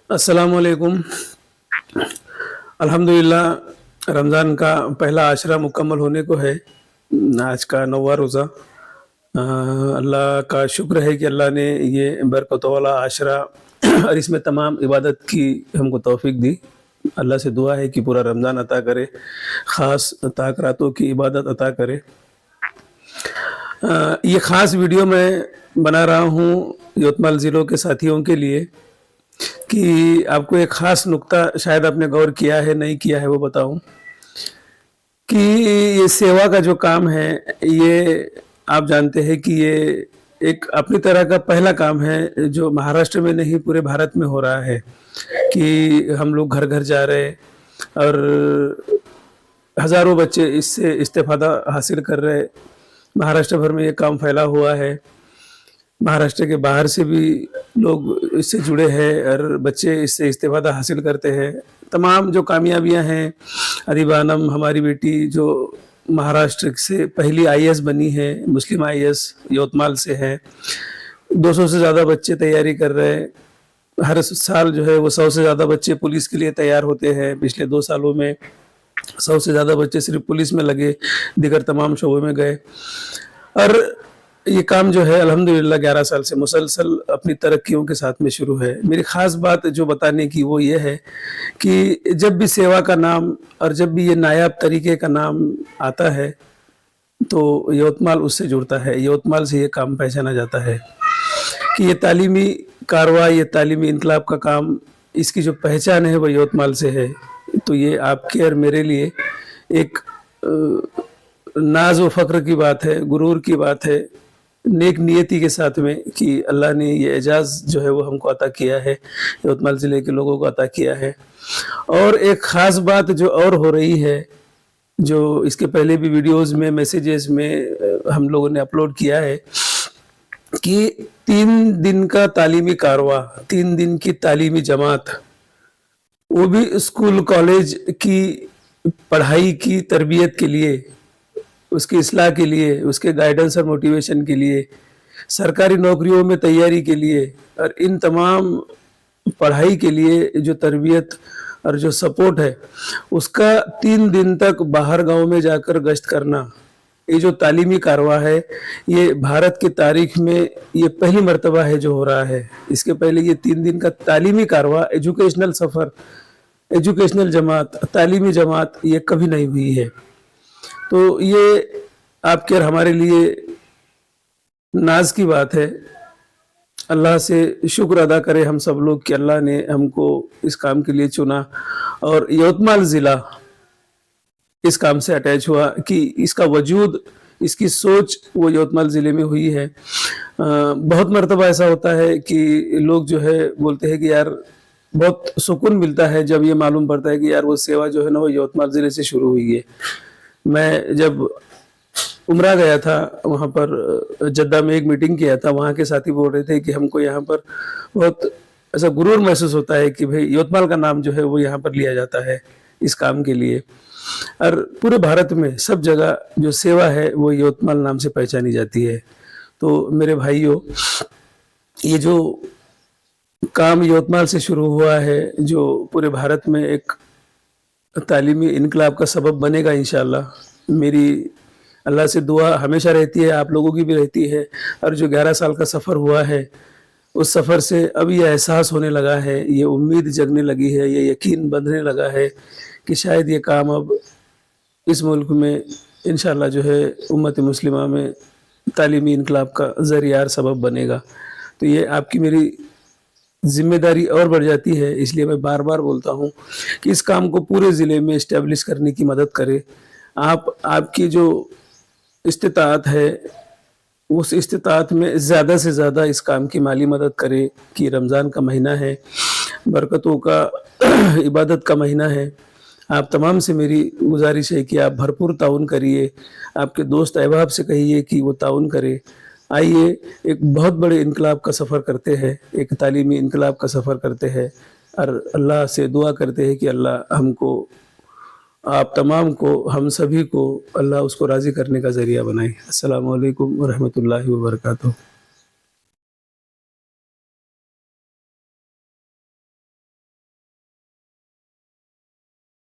अस्सलामुअलैकुम। अल्हम्दुलिल्लाह रमज़ान का पहला आशरा मुकम्मल होने को है। आज का 9वां रोज़ा। अल्लाह का शुक्र है कि अल्लाह ने ये बरकत वाला आशरा और इसमें तमाम इबादत की हमको तौफीक दी। अल्लाह से दुआ है कि पूरा रमज़ान अता करे, ख़ास ताक रातों की इबादत अता करे। ये ख़ास वीडियो मैं बना रहा हूँ यवतमाल ज़िलों के साथियों के लिए कि आपको एक ख़ास नुक्ता शायद आपने गौर किया है, नहीं किया है वो बताऊँ कि ये सेवा का जो काम है, ये आप जानते हैं कि ये एक अपनी तरह का पहला काम है जो महाराष्ट्र में नहीं पूरे भारत में हो रहा है कि हम लोग घर-घर जा रहे हैं और हज़ारों बच्चे इससे इस्तेफ़ादा हासिल कर रहे हैं। महाराष्ट्र भर में ये काम फैला हुआ है। महाराष्ट्र के बाहर से भी लोग इससे जुड़े हैं और बच्चे इससे इस्तेफ़ादा हासिल करते हैं। तमाम जो कामयाबियाँ हैं, अदीबा अनम हमारी बेटी जो महाराष्ट्र से पहली आईएएस बनी है, मुस्लिम आईएएस यवतमाल से है। 200 से ज़्यादा बच्चे तैयारी कर रहे हैं। हर साल जो है वो 100 से ज़्यादा बच्चे पुलिस के लिए तैयार होते हैं। पिछले 2 सालों में 100 से ज़्यादा बच्चे सिर्फ पुलिस में लगे, दीगर तमाम शोबों में गए। और ये काम जो है अल्हम्दुलिल्लाह 11 साल से मुसलसल अपनी तरक्कियों के साथ में शुरू है। मेरी ख़ास बात जो बताने की वो ये है कि जब भी सेवा का नाम और जब भी ये नायाब तरीके का नाम आता है, तो यवतमाल उससे जुड़ता है। यवतमाल से ये काम पहचाना जाता है कि ये तालीमी कारवां, ये तालीमी इनकलाब का काम, इसकी जो पहचान है वो यवतमाल से है। तो ये आपके और मेरे लिए एक नाज व फ़ख्र की बात है, गुरूर की बात है, नेक नियति के साथ में कि अल्लाह ने ये एजाज़ जो है वो हमको अता किया है, यवतमाल ज़िले के लोगों को अता किया है। और एक ख़ास बात जो और हो रही है, जो इसके पहले भी वीडियोज़ में, मैसेजेस में हम लोगों ने अपलोड किया है कि 3 दिन का तालीमी कारवां, 3 दिन की तालीमी जमात, वो भी स्कूल कॉलेज की पढ़ाई की तरबियत के लिए, उसकी इस्लाह के लिए, उसके गाइडेंस और मोटिवेशन के लिए, सरकारी नौकरियों में तैयारी के लिए और इन तमाम पढ़ाई के लिए जो तरबियत और जो सपोर्ट है, उसका 3 दिन तक बाहर गाँव में जाकर गश्त करना, ये जो तालीमी कारवां है, ये भारत की तारीख में ये पहली मर्तबा है जो हो रहा है। इसके पहले ये 3 दिन का तालीमी कारवां, एजुकेशनल सफ़र, एजुकेशनल जमात, तालीमी जमात, ये कभी नहीं हुई है। तो ये आपके और हमारे लिए नाज की बात है। अल्लाह से शुक्र अदा करें हम सब लोग कि अल्लाह ने हमको इस काम के लिए चुना और यवतमाल ज़िला इस काम से अटैच हुआ कि इसका वजूद, इसकी सोच वो यवतमाल ज़िले में हुई है। बहुत मर्तबा ऐसा होता है कि लोग जो है बोलते हैं कि यार बहुत सुकून मिलता है जब ये मालूम पड़ता है कि यार वो सेवा जो है ना वो यवतमाल ज़िले से शुरू हुई है। मैं जब उम्रा गया था, वहाँ पर जद्दा में एक मीटिंग किया था, वहाँ के साथी बोल रहे थे कि हमको यहाँ पर बहुत ऐसा गुरूर महसूस होता है कि भाई यवतमाल का नाम जो है वो यहाँ पर लिया जाता है इस काम के लिए। और पूरे भारत में सब जगह जो सेवा है वो यवतमाल नाम से पहचानी जाती है। तो मेरे भाइयों, ये जो काम यवतमाल से शुरू हुआ है, जो पूरे भारत में एक तालीमी इनकलाब का सबब बनेगा इंशाअल्लाह। मेरी अल्लाह से दुआ हमेशा रहती है, आप लोगों की भी रहती है। और जो 11 साल का सफ़र हुआ है, उस सफ़र से अब ये एहसास होने लगा है, ये उम्मीद जगने लगी है, ये यकीन बंधने लगा है कि शायद ये काम अब इस मुल्क में इंशाअल्लाह जो है उम्मत मुस्लिमा में तालीमी इनकलाब का ज़रिया सबब बनेगा। तो ये आपकी मेरी ज़िम्मेदारी और बढ़ जाती है, इसलिए मैं बार-बार बोलता हूँ कि इस काम को पूरे ज़िले में इस्टेब्लिश करने की मदद करें। आपकी जो इस्तिताअत है, उस इस्तिताअत में ज़्यादा से ज़्यादा इस काम की माली मदद करें कि रमज़ान का महीना है, बरकतों का इबादत का महीना है। आप तमाम से मेरी गुज़ारिश है कि आप भरपूर ताउन करिए, आपके दोस्त अहबाब से कहिए कि वो ताउन करें। आइए एक बहुत बड़े इनकलाब का सफ़र करते हैं, एक तालीमी इनकलाब का सफ़र करते हैं और अल्लाह से दुआ करते हैं कि अल्लाह हमको, आप तमाम को, हम सभी को अल्लाह उसको राज़ी करने का ज़रिया बनाए। अस्सलामु अलैकुम व रहमतुल्लाहि व बरकातुहू।